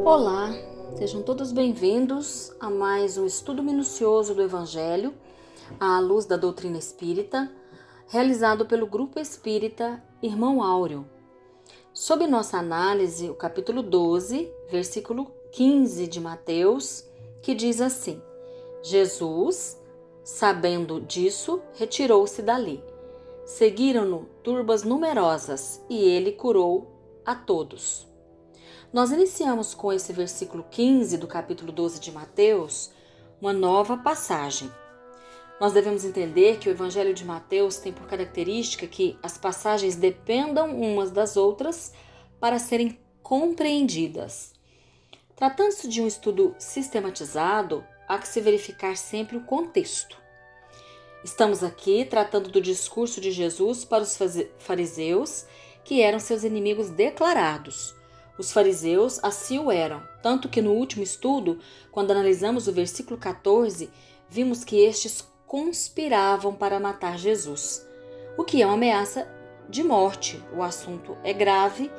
Olá, sejam todos bem-vindos a mais um estudo minucioso do Evangelho à luz da doutrina espírita, realizado pelo Grupo Espírita Irmão Áureo. Sob nossa análise, o capítulo 12, versículo 15 de Mateus, que diz assim: Jesus, sabendo disso, retirou-se dali. Seguiram-no turbas numerosas e ele curou a todos. Nós iniciamos com esse versículo 15 do capítulo 12 de Mateus uma nova passagem. Nós devemos entender que o Evangelho de Mateus tem por característica que as passagens dependam umas das outras para serem compreendidas. Tratando-se de um estudo sistematizado, há que se verificar sempre o contexto. Estamos aqui tratando do discurso de Jesus para os fariseus, que eram seus inimigos declarados. Os fariseus assim o eram, tanto que no último estudo, quando analisamos o versículo 14, vimos que estes conspiravam para matar Jesus, o que é uma ameaça de morte. O assunto é grave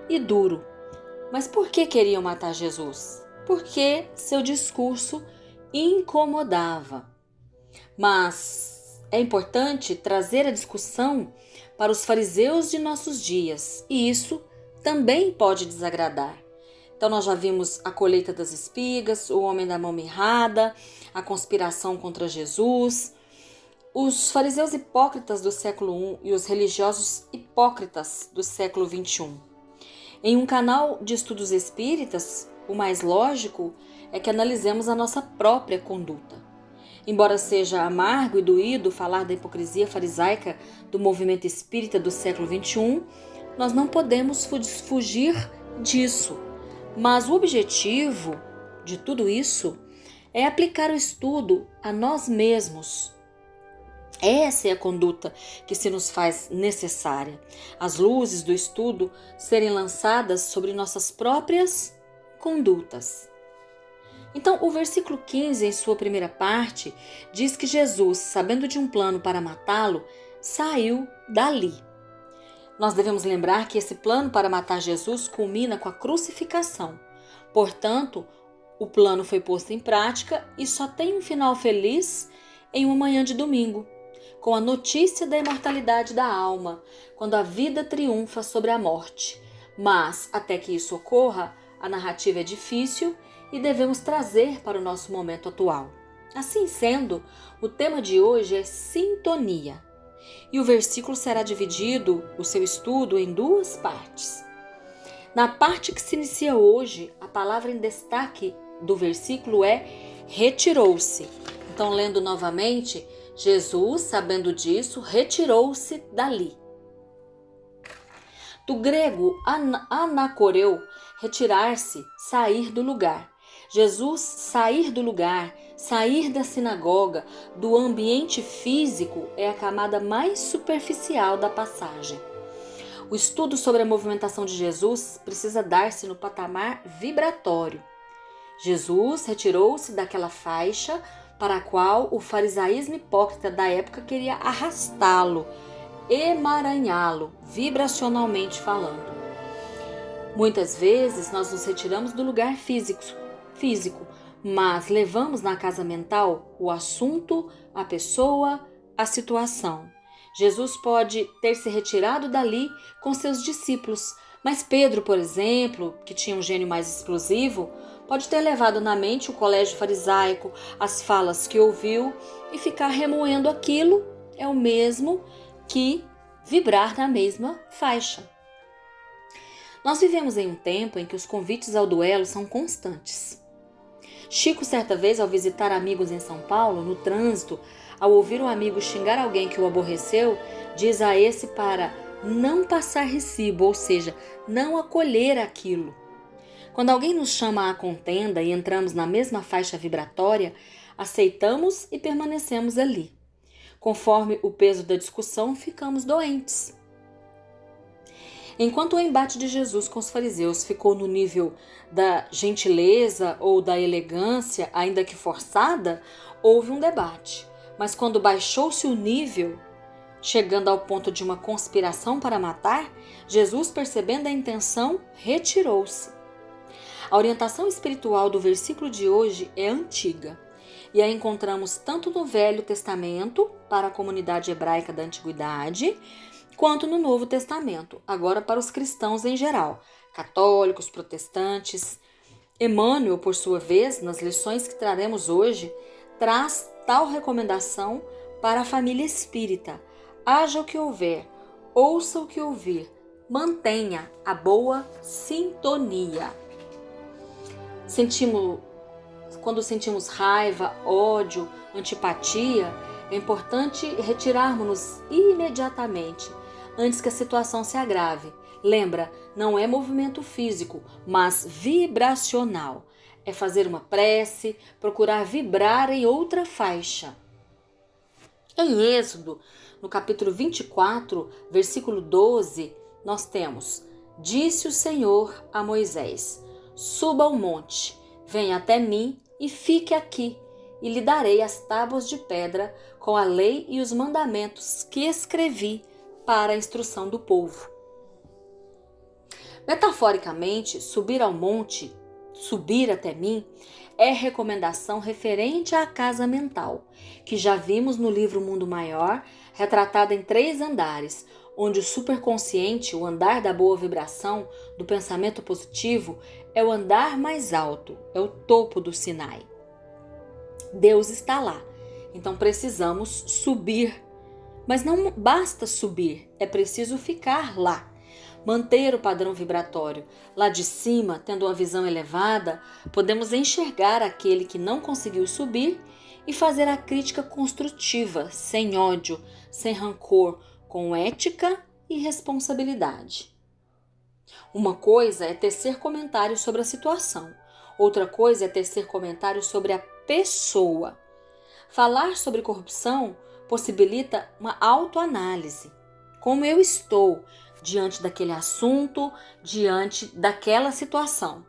e duro. Mas por que queriam matar Jesus? Porque seu discurso incomodava. Mas é importante trazer a discussão para os fariseus de nossos dias, e isso também pode desagradar. Então nós já vimos a colheita das espigas, o homem da mão mirrada, a conspiração contra Jesus. Os fariseus hipócritas do século I e os religiosos hipócritas do século XXI. Em um canal de estudos espíritas, o mais lógico é que analisemos a nossa própria conduta. Embora seja amargo e doído falar da hipocrisia farisaica do movimento espírita do século XXI, nós não podemos fugir disso. Mas o objetivo de tudo isso é aplicar o estudo a nós mesmos. Essa é a conduta que se nos faz necessária. As luzes do estudo serem lançadas sobre nossas próprias condutas. Então, o versículo 15, em sua primeira parte, diz que Jesus, sabendo de um plano para matá-lo, saiu dali. Nós devemos lembrar que esse plano para matar Jesus culmina com a crucificação. Portanto, o plano foi posto em prática e só tem um final feliz em uma manhã de domingo, com a notícia da imortalidade da alma, quando a vida triunfa sobre a morte. Mas, até que isso ocorra, a narrativa é difícil e devemos trazer para o nosso momento atual. Assim sendo, o tema de hoje é sintonia. E o versículo será dividido, o seu estudo, em duas partes. Na parte que se inicia hoje, a palavra em destaque do versículo é retirou-se. Então, lendo novamente, Jesus, sabendo disso, retirou-se dali. Do grego anacoreu, retirar-se, sair do lugar. Jesus sair do lugar, sair da sinagoga, do ambiente físico é a camada mais superficial da passagem. O estudo sobre a movimentação de Jesus precisa dar-se no patamar vibratório. Jesus retirou-se daquela faixa para a qual o farisaísmo hipócrita da época queria arrastá-lo, emaranhá-lo, vibracionalmente falando. Muitas vezes nós nos retiramos do lugar físico, mas levamos na casa mental o assunto, a pessoa, a situação. Jesus pode ter se retirado dali com seus discípulos, mas Pedro, por exemplo, que tinha um gênio mais explosivo, pode ter levado na mente o colégio farisaico, as falas que ouviu, e ficar remoendo aquilo é o mesmo que vibrar na mesma faixa. Nós vivemos em um tempo em que os convites ao duelo são constantes. Chico, certa vez, ao visitar amigos em São Paulo, no trânsito, ao ouvir um amigo xingar alguém que o aborreceu, diz a esse para não passar recibo, ou seja, não acolher aquilo. Quando alguém nos chama à contenda e entramos na mesma faixa vibratória, aceitamos e permanecemos ali. Conforme o peso da discussão, ficamos doentes. Enquanto o embate de Jesus com os fariseus ficou no nível da gentileza ou da elegância, ainda que forçada, houve um debate. Mas quando baixou-se o nível, chegando ao ponto de uma conspiração para matar, Jesus, percebendo a intenção, retirou-se. A orientação espiritual do versículo de hoje é antiga e a encontramos tanto no Velho Testamento, para a comunidade hebraica da Antiguidade, quanto no Novo Testamento, agora para os cristãos em geral, católicos, protestantes. Emmanuel, por sua vez, nas lições que traremos hoje, traz tal recomendação para a família espírita: haja o que houver, ouça o que ouvir, mantenha a boa sintonia. Quando sentimos raiva, ódio, antipatia, é importante retirarmos-nos imediatamente, antes que a situação se agrave. Lembra, não é movimento físico, mas vibracional. É fazer uma prece, procurar vibrar em outra faixa. Em Êxodo, no capítulo 24, versículo 12, nós temos: disse o Senhor a Moisés: suba ao monte, venha até mim e fique aqui, e lhe darei as tábuas de pedra com a lei e os mandamentos que escrevi para a instrução do povo. Metaforicamente, subir ao monte, subir até mim, é recomendação referente à casa mental, que já vimos no livro Mundo Maior, retratada em 3 andares, onde o superconsciente, o andar da boa vibração, do pensamento positivo, é o andar mais alto, é o topo do Sinai. Deus está lá, então precisamos subir. Mas não basta subir, é preciso ficar lá. Manter o padrão vibratório. Lá de cima, tendo uma visão elevada, podemos enxergar aquele que não conseguiu subir e fazer a crítica construtiva, sem ódio, sem rancor, com ética e responsabilidade. Uma coisa é tecer comentários sobre a situação, outra coisa é tecer comentários sobre a pessoa. Falar sobre corrupção possibilita uma autoanálise. Como eu estou diante daquele assunto, diante daquela situação.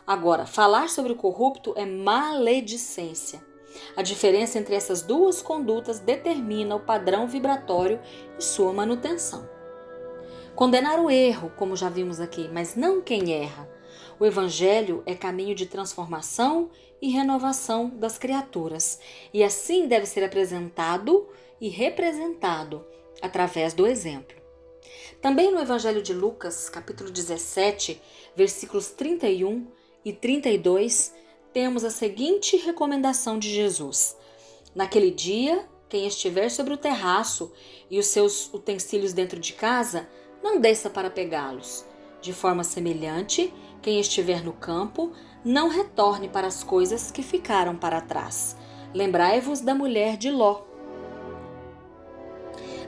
Agora, falar sobre o corrupto é maledicência. A diferença entre essas duas condutas determina o padrão vibratório e sua manutenção. Condenar o erro, como já vimos aqui, mas não quem erra. O Evangelho é caminho de transformação e renovação das criaturas, e assim deve ser apresentado e representado através do exemplo. Também no Evangelho de Lucas, capítulo 17, versículos 31 e 32, temos a seguinte recomendação de Jesus: naquele dia, quem estiver sobre o terraço e os seus utensílios dentro de casa, não desça para pegá-los. De forma semelhante, quem estiver no campo, não retorne para as coisas que ficaram para trás. Lembrai-vos da mulher de Ló.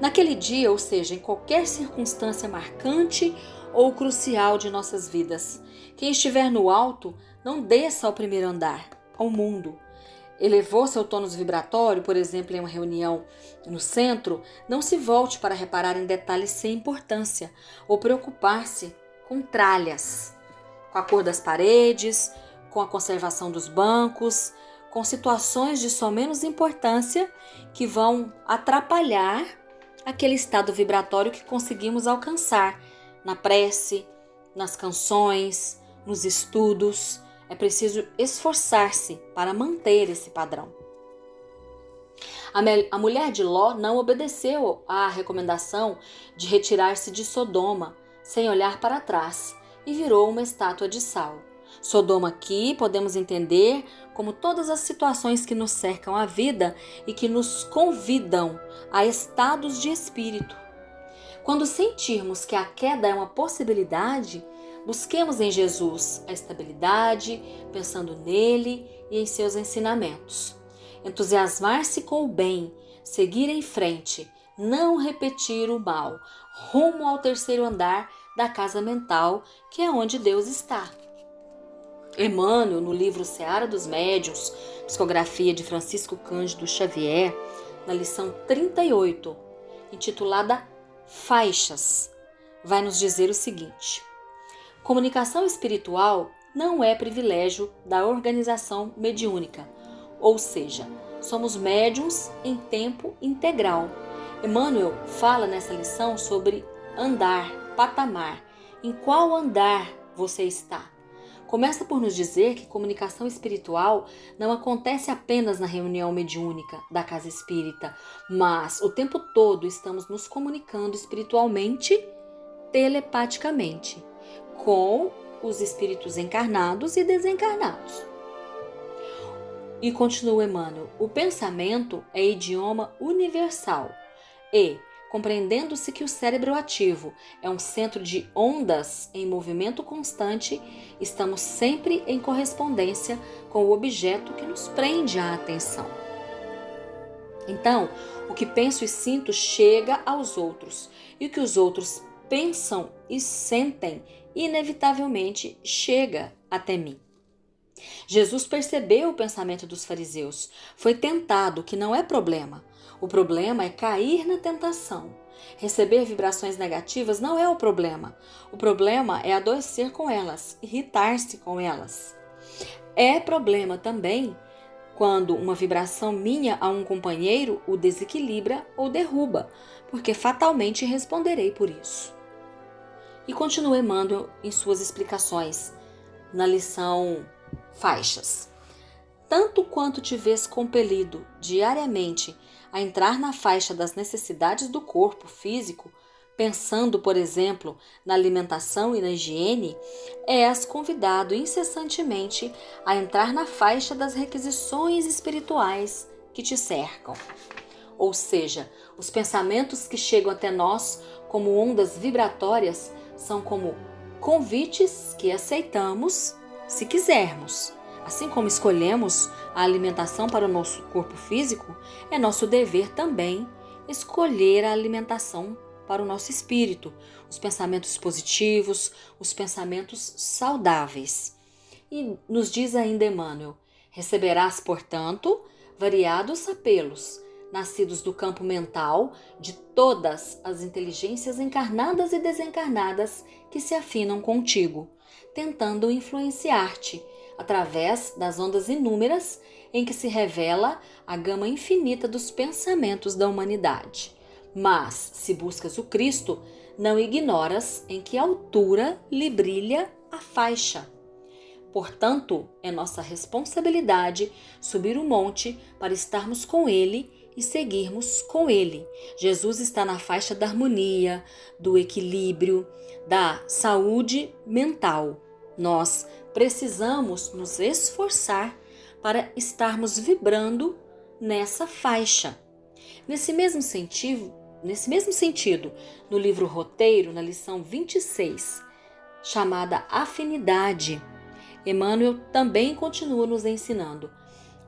Naquele dia, ou seja, em qualquer circunstância marcante ou crucial de nossas vidas, quem estiver no alto, não desça ao primeiro andar, ao mundo. Elevou seu tônus vibratório, por exemplo, em uma reunião no centro, não se volte para reparar em detalhes sem importância ou preocupar-se com tralhas, com a cor das paredes, com a conservação dos bancos, com situações de só menos importância que vão atrapalhar aquele estado vibratório que conseguimos alcançar na prece, nas canções, nos estudos. É preciso esforçar-se para manter esse padrão. A mulher de Ló não obedeceu à recomendação de retirar-se de Sodoma sem olhar para trás e virou uma estátua de sal. Sodoma aqui podemos entender como todas as situações que nos cercam a vida e que nos convidam a estados de espírito. Quando sentirmos que a queda é uma possibilidade, busquemos em Jesus a estabilidade, pensando nele e em seus ensinamentos. Entusiasmar-se com o bem, seguir em frente, não repetir o mal, rumo ao terceiro andar da casa mental, que é onde Deus está. Emmanuel, no livro Seara dos Médiuns, psicografia de Francisco Cândido Xavier, na lição 38, intitulada Faixas, vai nos dizer o seguinte: comunicação espiritual não é privilégio da organização mediúnica, ou seja, somos médiuns em tempo integral. Emmanuel fala nessa lição sobre andar, patamar. Em qual andar você está? começa por nos dizer que comunicação espiritual não acontece apenas na reunião mediúnica da casa espírita, mas o tempo todo estamos nos comunicando espiritualmente, telepaticamente, com os espíritos encarnados e desencarnados. E continua Emmanuel, o pensamento é idioma universal e, compreendendo-se que o cérebro ativo é um centro de ondas em movimento constante, estamos sempre em correspondência com o objeto que nos prende a atenção. Então, o que penso e sinto chega aos outros, e o que os outros pensam e sentem, inevitavelmente chega até mim. Jesus percebeu o pensamento dos fariseus. Foi tentado, que não é problema. O problema é cair na tentação. Receber vibrações negativas não é o problema. O problema é adoecer com elas, irritar-se com elas. É problema também quando uma vibração minha a um companheiro o desequilibra ou derruba, porque fatalmente responderei por isso. E continua Emmanuel em suas explicações na lição Faixas. Tanto quanto te vês compelido diariamente a entrar na faixa das necessidades do corpo físico, pensando, por exemplo, na alimentação e na higiene, és convidado incessantemente a entrar na faixa das requisições espirituais que te cercam. Ou seja, os pensamentos que chegam até nós como ondas vibratórias são como convites que aceitamos se quisermos. Assim como escolhemos a alimentação para o nosso corpo físico, é nosso dever também escolher a alimentação para o nosso espírito, os pensamentos positivos, os pensamentos saudáveis. E nos diz ainda Emmanuel, receberás, portanto, variados apelos, nascidos do campo mental de todas as inteligências encarnadas e desencarnadas que se afinam contigo, tentando influenciar-te através das ondas inúmeras em que se revela a gama infinita dos pensamentos da humanidade. Mas, se buscas o Cristo, não ignoras em que altura lhe brilha a faixa. Portanto, é nossa responsabilidade subir o monte para estarmos com Ele e seguirmos com Ele. Jesus está na faixa da harmonia, do equilíbrio, da saúde mental. Nós precisamos nos esforçar para estarmos vibrando nessa faixa. Nesse mesmo sentido, no livro Roteiro, na lição 26, chamada Afinidade, Emmanuel também continua nos ensinando.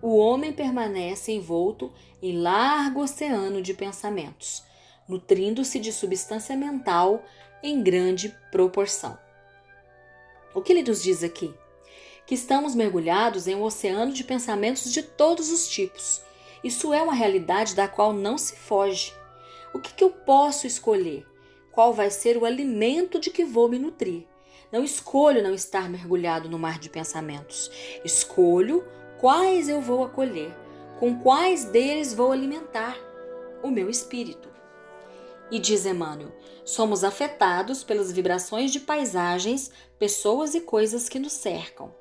O homem permanece envolto em largo oceano de pensamentos, nutrindo-se de substância mental em grande proporção. O que ele nos diz aqui? Que estamos mergulhados em um oceano de pensamentos de todos os tipos. Isso é uma realidade da qual não se foge. O que eu posso escolher? Qual vai ser o alimento de que vou me nutrir? Não escolho não estar mergulhado no mar de pensamentos. Escolho quais eu vou acolher, com quais deles vou alimentar o meu espírito. E diz Emmanuel, somos afetados pelas vibrações de paisagens, pessoas e coisas que nos cercam.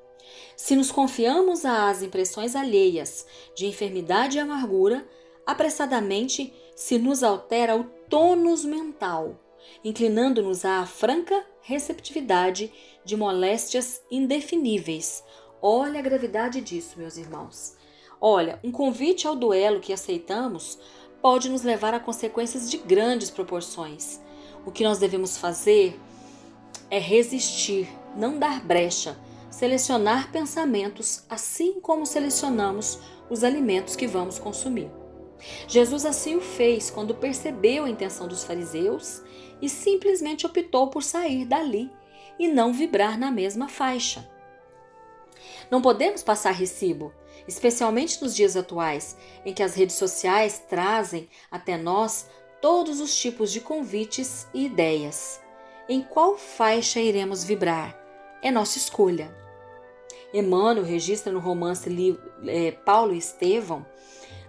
Se nos confiamos às impressões alheias de enfermidade e amargura, apressadamente se nos altera o tônus mental, inclinando-nos à franca receptividade de moléstias indefiníveis. Olha a gravidade disso, meus irmãos. Olha, um convite ao duelo que aceitamos pode nos levar a consequências de grandes proporções. O que nós devemos fazer é resistir, não dar brecha, selecionar pensamentos, assim como selecionamos os alimentos que vamos consumir. Jesus assim o fez quando percebeu a intenção dos fariseus e simplesmente optou por sair dali e não vibrar na mesma faixa. Não podemos passar recibo, especialmente nos dias atuais, em que as redes sociais trazem até nós todos os tipos de convites e ideias. Em qual faixa iremos vibrar? É nossa escolha. Emmanuel registra no romance Paulo e Estevão,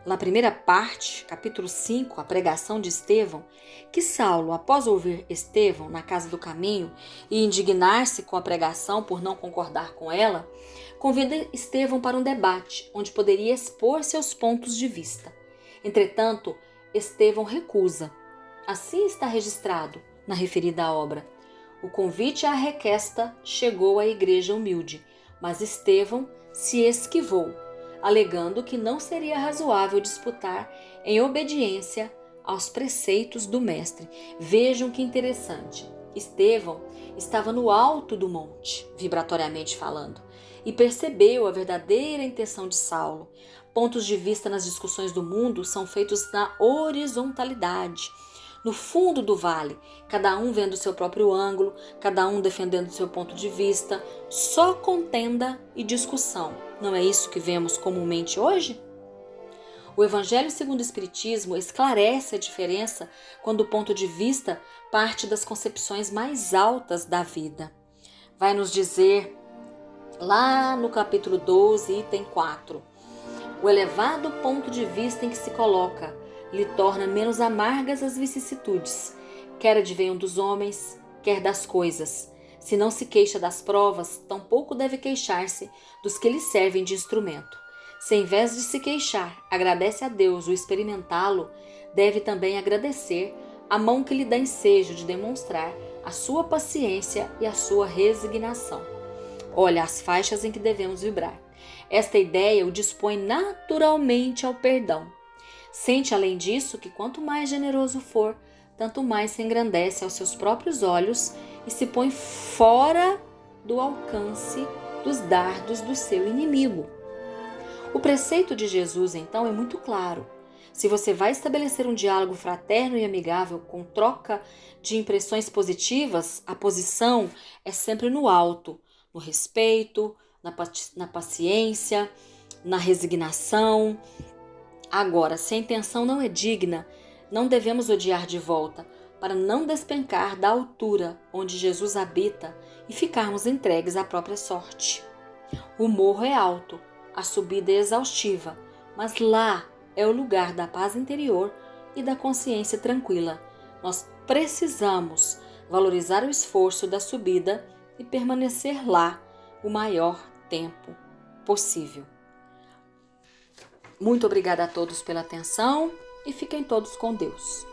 na primeira parte, capítulo 5, a pregação de Estevão, que Saulo, após ouvir Estevão na casa do caminho e indignar-se com a pregação por não concordar com ela, convida Estevão para um debate onde poderia expor seus pontos de vista. Entretanto, Estevão recusa. Assim está registrado na referida obra. O convite à requesta chegou à igreja humilde, mas Estevão se esquivou, alegando que não seria razoável disputar em obediência aos preceitos do mestre. Vejam que interessante. Estevão estava no alto do monte, vibratoriamente falando, e percebeu a verdadeira intenção de Saulo. Pontos de vista nas discussões do mundo são feitos na horizontalidade, no fundo do vale, cada um vendo seu próprio ângulo, cada um defendendo seu ponto de vista, só contenda e discussão. Não é isso que vemos comumente hoje? O Evangelho segundo o Espiritismo esclarece a diferença quando o ponto de vista parte das concepções mais altas da vida. Vai nos dizer lá no capítulo 12, item 4, o elevado ponto de vista em que se coloca lhe torna menos amargas as vicissitudes, quer advenham dos homens, quer das coisas. Se não se queixa das provas, tampouco deve queixar-se dos que lhe servem de instrumento. Se em vez de se queixar, agradece a Deus o experimentá-lo, deve também agradecer a mão que lhe dá ensejo de demonstrar a sua paciência e a sua resignação. Olha as faixas em que devemos vibrar. Esta ideia o dispõe naturalmente ao perdão. Sente, além disso, que quanto mais generoso for, tanto mais se engrandece aos seus próprios olhos e se põe fora do alcance dos dardos do seu inimigo. O preceito de Jesus, então, é muito claro. Se você vai estabelecer um diálogo fraterno e amigável com troca de impressões positivas, a posição é sempre no alto, no respeito, na paciência, na resignação. Agora, se a intenção não é digna, não devemos odiar de volta, para não despencar da altura onde Jesus habita e ficarmos entregues à própria sorte. O morro é alto, a subida é exaustiva, mas lá é o lugar da paz interior e da consciência tranquila. Nós precisamos valorizar o esforço da subida e permanecer lá o maior tempo possível. Muito obrigada a todos pela atenção e fiquem todos com Deus.